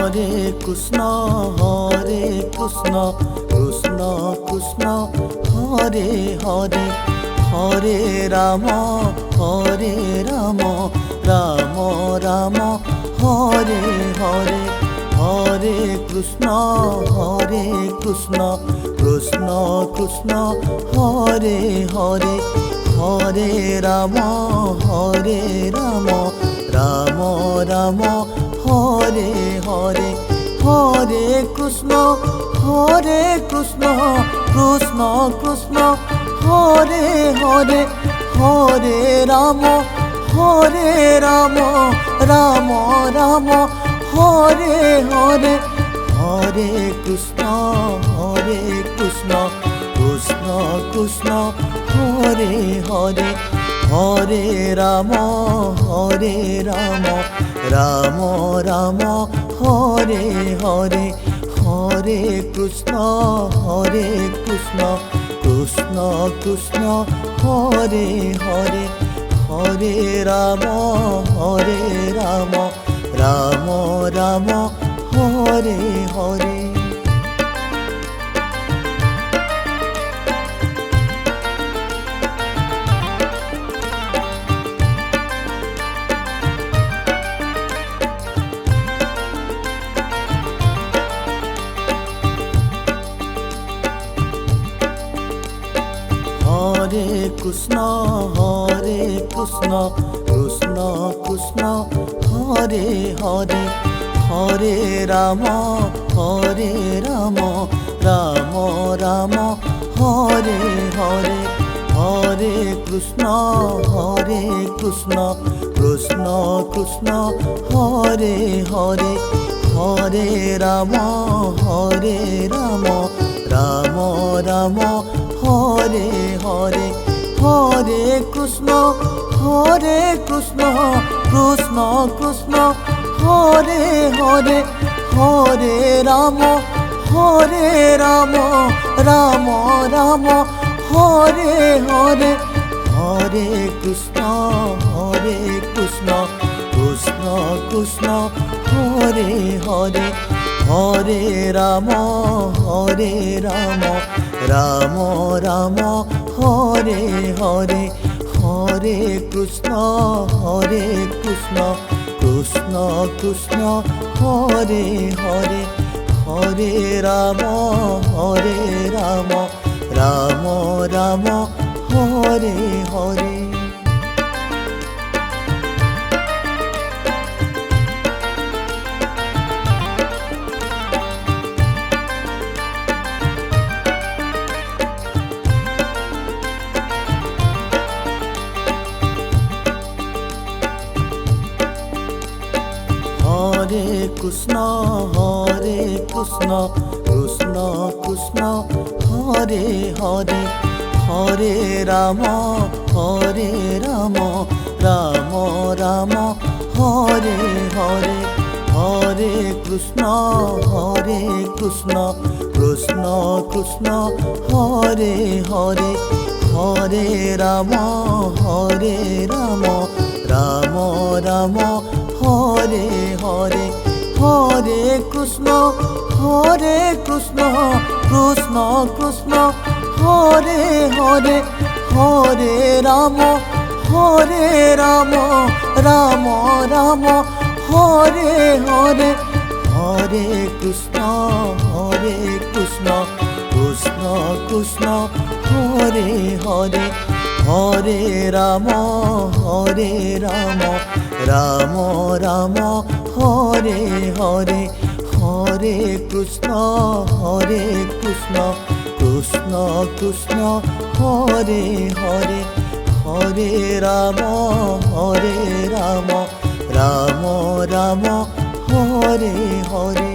Hare Krishna Krishna Krishna Hare Hare, Hare Ram Ram Ram Hare Hare, Hare Krishna Krishna Krishna Hare Hare, Hare Ram Ram Ram Hare Hare, Hare Krishna Krishna Krishna Hare Hare, Hare Ram Ram Ram Hare Hare, Hare Krishna Krishna Krishna Hare Hare, Hare Ram Ram Ram Hare Hare, Hare Krishna Krishna Krishna Hare Hare, Hare Ram Ram Ram Hare Hare. Hare Krishna Krishna Krishna Hare Hare, Hare Ram Ram Ram Hare Hare, Hare Krishna Krishna Krishna Hare Hare, Hare Ram Ram Ram Hare Hare, Hare Krishna Krishna Krishna Hare Hare, Hare Ram Ram Ram Hare Hare, Hare Krishna Krishna Krishna Hare Hare, Hare Ram Ram Ram Hare Hare, Hare Krishna Krishna Hare Hare, Hare Ram Ram Ram Hare Hare. Hare Krishna Krishna Krishna Hare Hare, Hare Ram Ram Ram Hare Hare, Hare Krishna Krishna Krishna Hare Hare, Hare Ram Ram Ram Hare Hare, Hare Krishna Krishna Krishna Hare Hare, Hare Ram Ram Ram Hare Hare, Hare Krishna Krishna Hare Hare, Hare Ram Ram Ram Hare Hare, Hare Krishna Krishna Hare Hare, Hare Ram Ram Ram Hare Hare.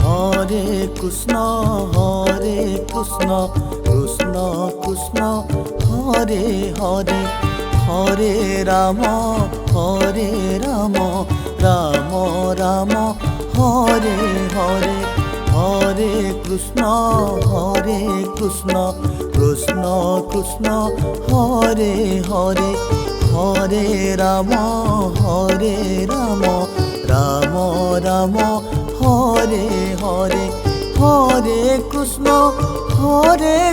Hare Krishna Krishna Krishna Hare Hare, Hare Ram Hare Ram Ram Ram Hare Hare Hare Krishna Krishna Krishna Hare Hare Hare Ram Ram Ram Hare Hare Hare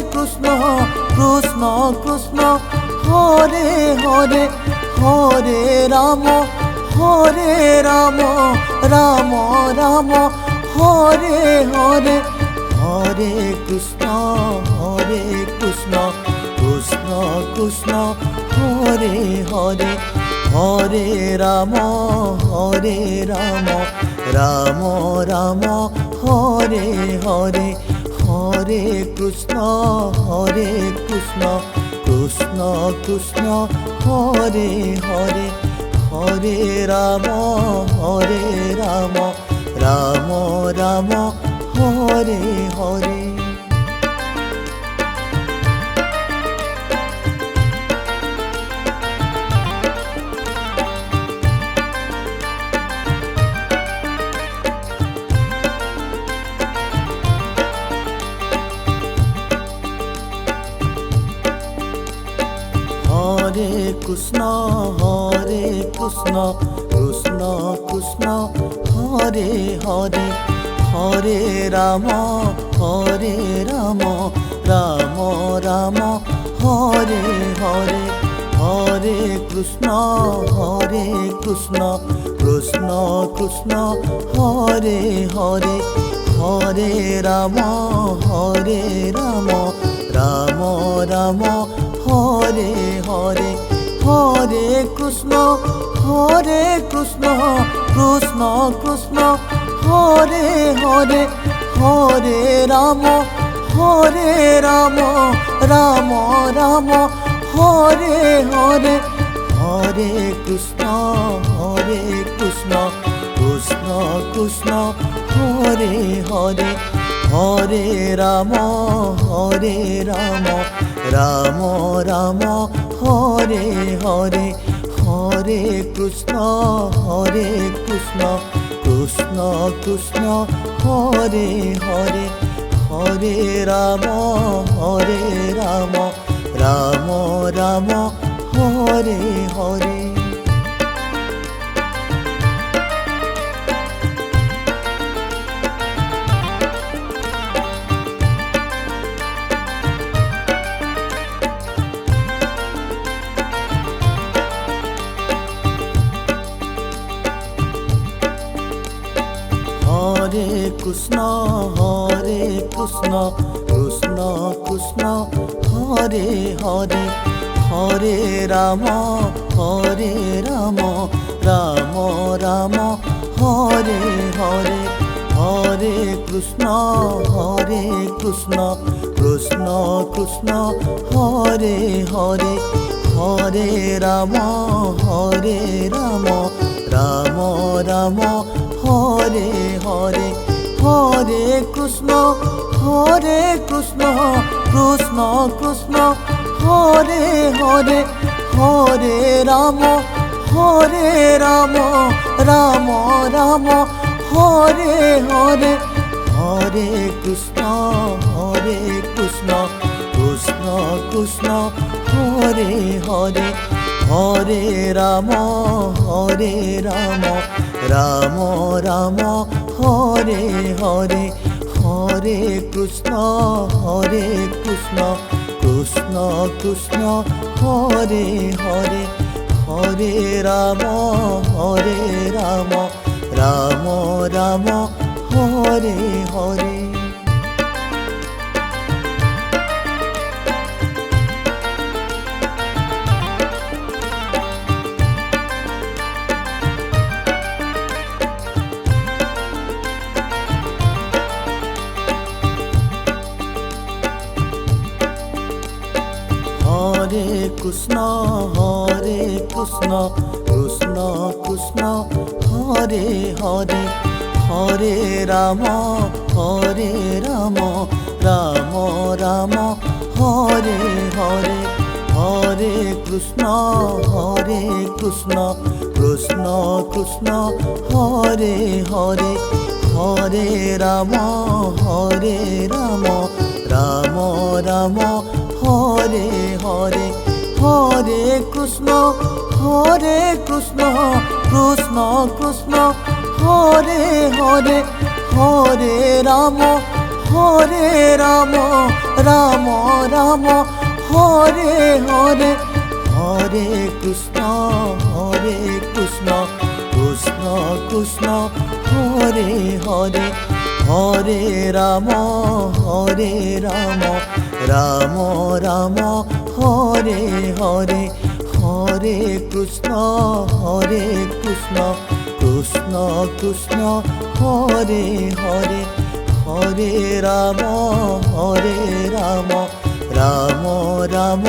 Krishna Krishna Krishna Hare Hare Hare Ram Ram Ram Hare Hare Hare Krishna Krishna Krishna Hare Hare Hare Ram Ram Ram Hare Hare Hare Krishna Krishna Krishna Hare Hare Hare Ram Ram Ram Hare Hare Hare Krishna Krishna Krishna Hare Hare Hare Ram Ram Ram Hare Hare Hare Krishna Krishna Krishna Hare Hare Hare Ram Ram Ram Hare Hare Hare Krishna Krishna Krishna Hare Hare Hare Ram Ram Hare Hare Hare Krishna Krishna Hare Hare Hare Ram Ram Hare Hare Hare Krishna Krishna Hare Hare Hare Ram Ram Hare Hare Hare Krishna Krishna Hare Hare Hare Ram Ram Ram Hare Hare Hare Krishna Krishna Hare Hare Hare Ram Ram Hare Hare Hare Krishna Krishna Krishna Hare Hare Hare Ram Ram Ram Hare Hare Hare Krishna Krishna Hare Hare Hare Ram Ram Hare Hare Hare Krishna Krishna Hare Hare Hare Ram Ram Hare Hare Hare Krishna Krishna Hare Hare Hare Ram Ram Ram Hare Hare Hare Krishna Krishna Krishna Hare Hare Hare Ram Ram Ram Hare Hare Hare Krishna Krishna Krishna Hare Hare Hare Ram Ram Ram Hare Hare Hare Krishna Krishna Krishna Hare Hare Hare Ram Ram Ram Hare Hare Hare Krishna Krishna Krishna Hare Hare Hare Ram Ram Ram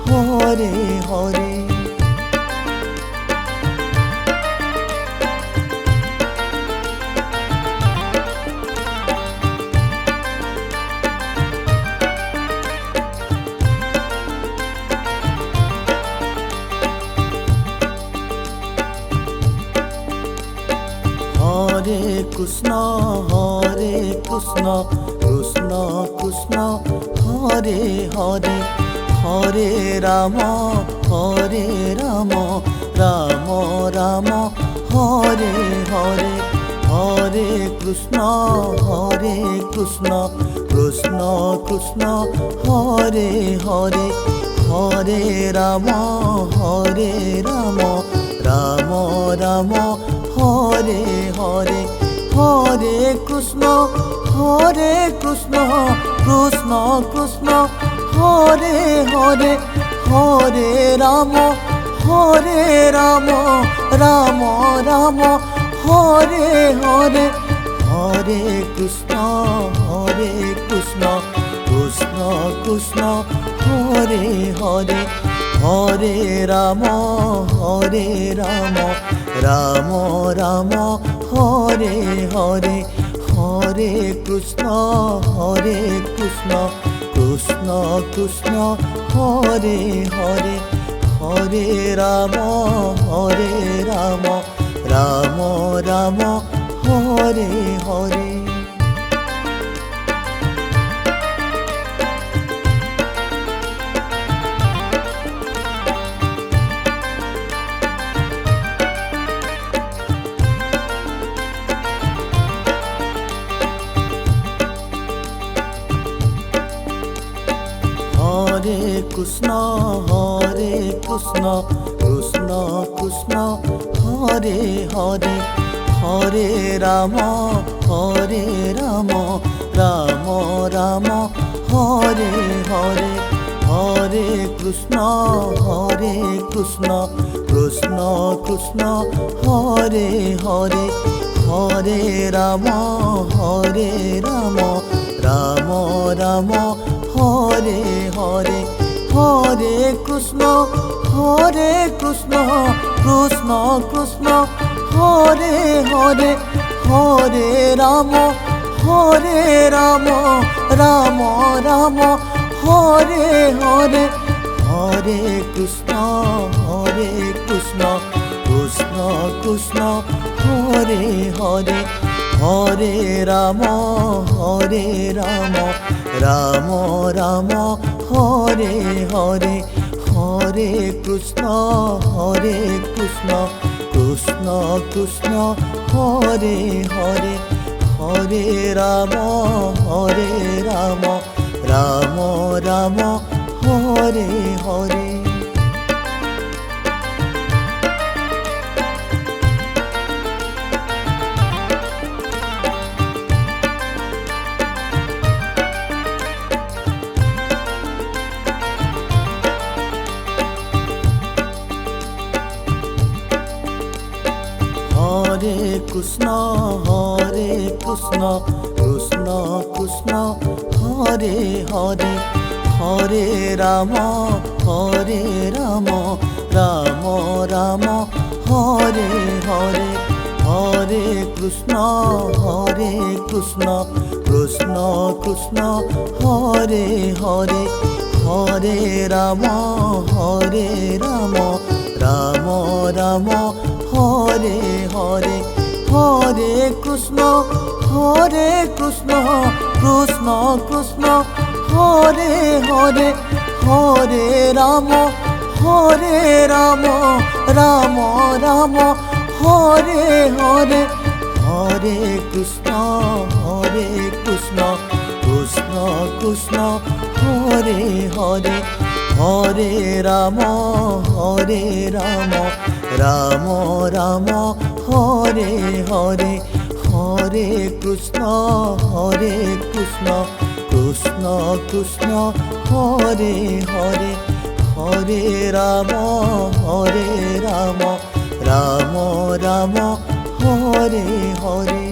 Hare Hare Hare Krishna Krishna Krishna Hare Hare Hare Ram Ram Ram Hare Hare Hare Krishna Krishna Krishna Hare Hare Hare Ram Ram Ram Hare Hare Hare Krishna Krishna Krishna Hare Hare Hare Ram Ram Ram Hare Hare Hare Krishna Krishna Hare Hare Hare Ram Ram Hare Hare Hare Krishna Krishna Hare Hare Hare Ram Ram Hare Hare Hare Krishna Krishna Hare Hare Hare Ram Ram Ram Hare Hare Hare Krishna Krishna Hare Hare Hare Ram Ram Hare Hare Hare Krishna Krishna Hare Hare Hare Ram Ram Ram Hare Hare Hare Krishna Krishna Hare Hare Hare Ram Ram Hare Hare Hare Krishna Krishna Hare Hare Hare Ram Ram Hare Hare Hare Krishna Krishna Hare Hare Hare Ram Ram Ram Hare Hare Hare Krishna Krishna Krishna Hare Hare Hare Ram Ram Ram Hare Hare, Hare Krishna Krishna Krishna Hare Hare, Hare Ram Ram Ram Hare Hare, Hare Krishna Krishna Krishna Hare Hare, Hare Ram Ram Ram Hare Hare, Hare Krishna Krishna Krishna Hare Hare, Hare Ram Ram Ram Hare Hare.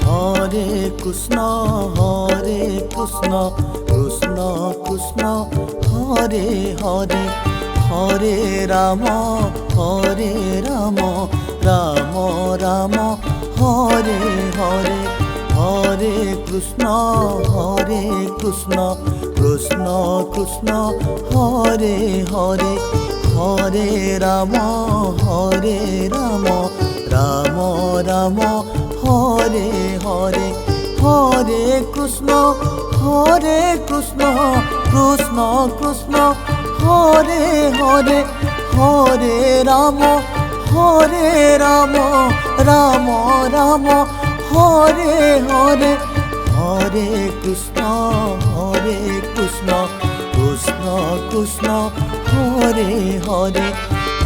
Hare Krishna Krishna Krishna Hare Hare, Hare Ram Ram Ram Hare Hare, Hare Krishna Krishna Krishna Hare Hare, Hare Ram Ram Ram Hare Hare, Hare Krishna Krishna Krishna Hare Hare, Hare Ram Ram Ram Hare Hare, Hare Krishna Krishna Hare Hare,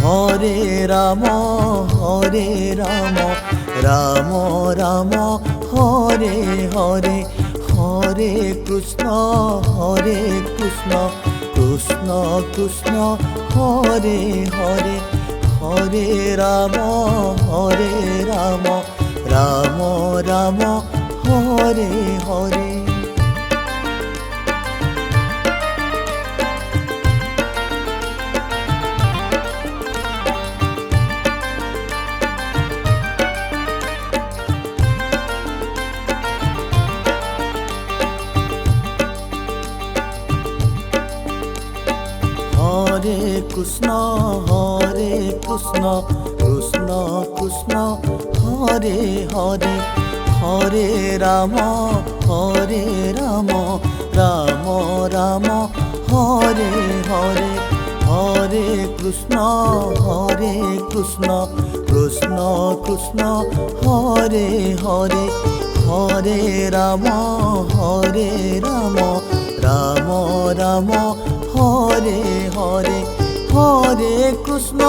Hare Ram Ram Ram Hare Hare, Hare Krishna Krishna Krishna Hare Hare, Hare Ram Ram Ram Hare Hare. Hare Krishna Krishna Hare Hare, Hare Ram Ram Ram Hare Hare, Hare Krishna Krishna Hare Hare, Hare Ram Ram Ram Hare Hare, Hare Krishna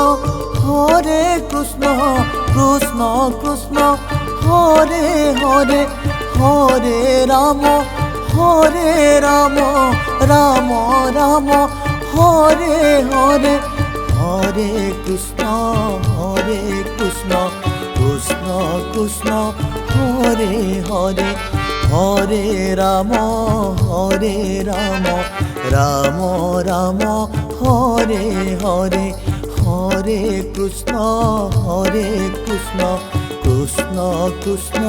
Krishna Krishna Hare Hare, Hare Ram Ram Ram Hare Hare, Hare Krishna Krishna Hare Hare, Hare Ram Ram Ram Hare Hare, Hare Krishna Krishna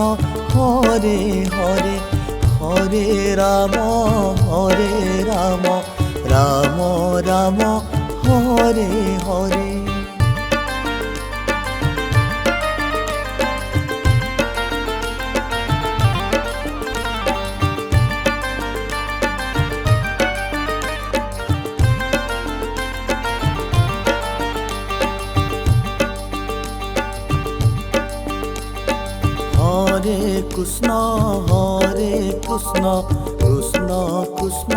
Hare Hare, Hare Ram Ram Ram Hare Hare. Hare Krishna Krishna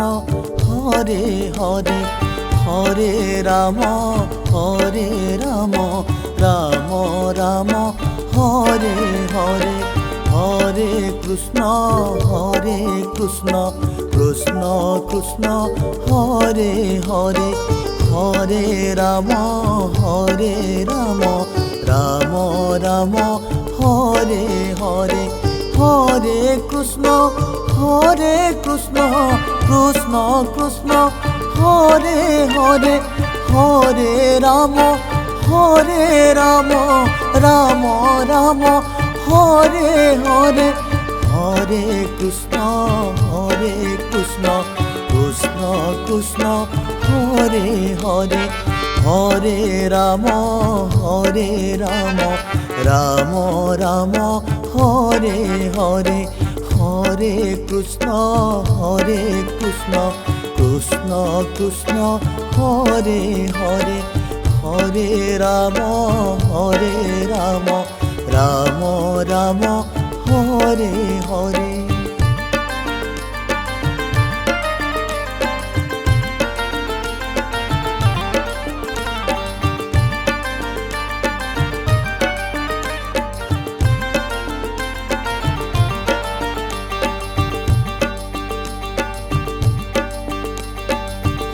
Hare Hare, Hare Ram Ram Ram Hare Hare, Hare Krishna Krishna Hare Hare, Hare Ram Ram Ram Hare Hare, Hare Krishna Krishna Krishna Hare Hare Hare Ram Ram Ram Hare Hare Hare Krishna Krishna Krishna Hare Hare Hare Ram Ram Ram Hare Hare Hare Krishna Krishna Krishna Hare Hare Hare Ram Ram Ram Hare Hare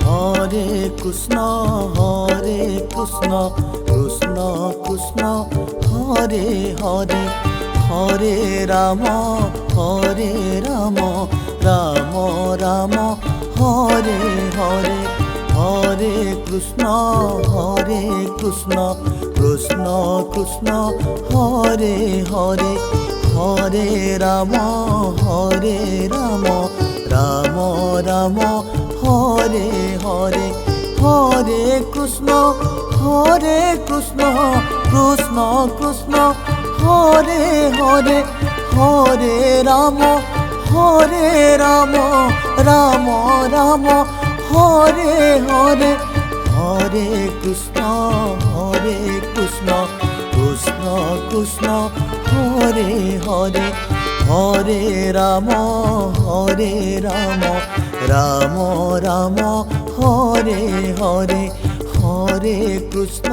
Hare Krishna Krishna Krishna Hare Hare Hare Ram Ram Ram Hare Hare Hare Krishna Krishna Krishna Hare Hare Hare Ram Ram Ram Hare Hare Hare Krishna Krishna Krishna Hare Hare Hare Ram Ram Ram Hare Hare Hare Krishna Krishna Krishna Hare Hare Hare Ram Ram Hare Hare Hare Krishna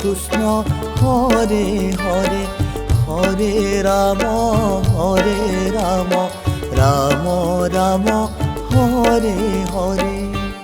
Krishna Hare Hare Hare Ram Ram Hare Hare.